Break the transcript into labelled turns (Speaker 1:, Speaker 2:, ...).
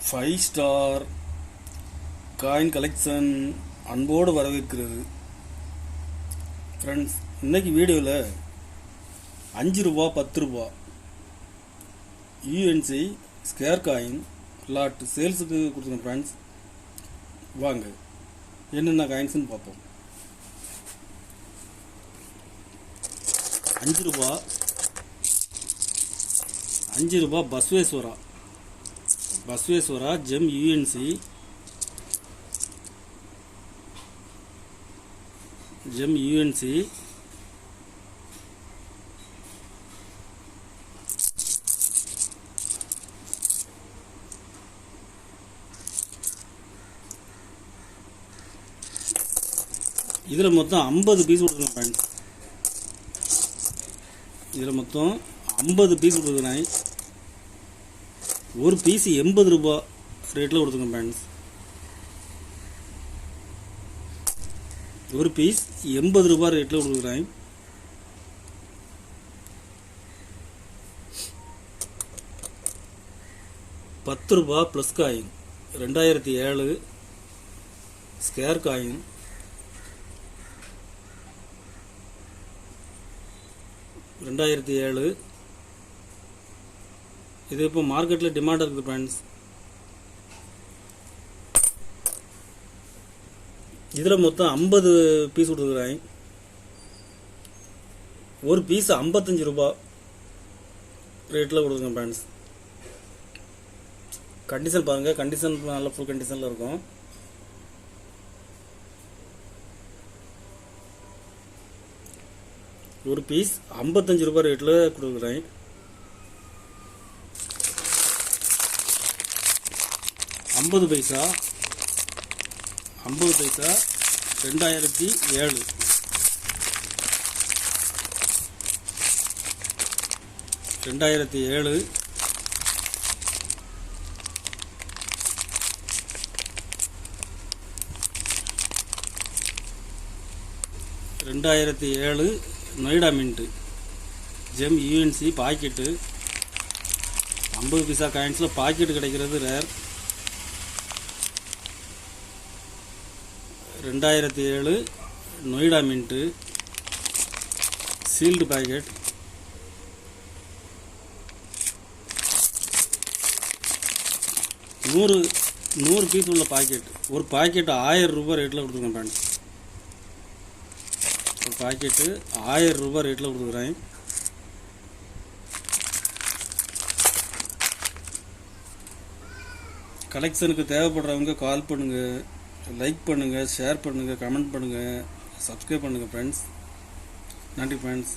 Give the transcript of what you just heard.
Speaker 1: 5 star coin collection அன்போடு வரவேற்கிறது. Friends, இன்னைக்கு வீடியோவில் 5 ரூபா 10 ரூபா யூஎன்சி ஸ்கேர் காயின் லாட் சேல்ஸுக்கு கொடுத்துருங்க. ஃப்ரெண்ட்ஸ், வாங்க என்னென்ன காயின்ஸ்னு பார்ப்போம். 5 ரூபா பஸ்வேஸ்வரா ஜெம் யூஎன்சி இதில் மொத்தம் 50 பீஸ் கொடுக்குறேன் ஃப்ரெண்ட்ஸ். இதில் மொத்தம் 50 பீஸ் கொடுக்குறேன். ஒரு பீஸ் 80 ரூபா ரேட்டில் கொடுத்துங்க ஃப்ரெண்ட்ஸ். ஒரு பீஸ் 80 ரூபா ரேட்டில் கொடுக்குறேன். ₹10 ப்ளஸ் காயின் 2007 ஸ்கேர் காயின் 2007. இது இப்போ மார்க்கெட்டில் டிமாண்ட் இருக்குது ஃப்ரெண்ட்ஸ். இதில் மொத்தம் 50 பீஸ் கொடுக்குறேன். ஒரு பீஸ் 55 ரூபா ரேட்டில் கொடுக்குறேன் ஃப்ரெண்ட்ஸ். கண்டிஷன் பாருங்கள், கண்டிஷன் நல்ல ஃபுல் கண்டிஷனில் இருக்கும். ஒரு பீஸ் 55 ரூபா ரேட்டில் கொடுக்குறேன். ஐம்பது பைசா 2007 2007 2007 Noida mint gem UNC packet. 50 பைசா காயின்ஸில் பாக்கெட்டு கிடைக்கிறது rare. 2007 Noida mint sealed packet. நூறு பீஸ் உள்ள பாக்கெட். ஒரு பாக்கெட் 1000 ரூபா ரேட்டில் கொடுத்துருக்கேன் ஃப்ரெண்ட்ஸ். ஒரு பாக்கெட்டு 1000 ரூபா ரேட்டில் கொடுத்துக்கிறேன். கலெக்ஷனுக்கு தேவைப்படுறவங்க கால் பண்ணுங்கள், லைக் பண்ணுங்கள், ஷேர் பண்ணுங்கள், கமெண்ட் பண்ணுங்கள், சப்ஸ்கிரைப் பண்ணுங்கள் ஃப்ரெண்ட்ஸ். நன்றி ஃப்ரெண்ட்ஸ்.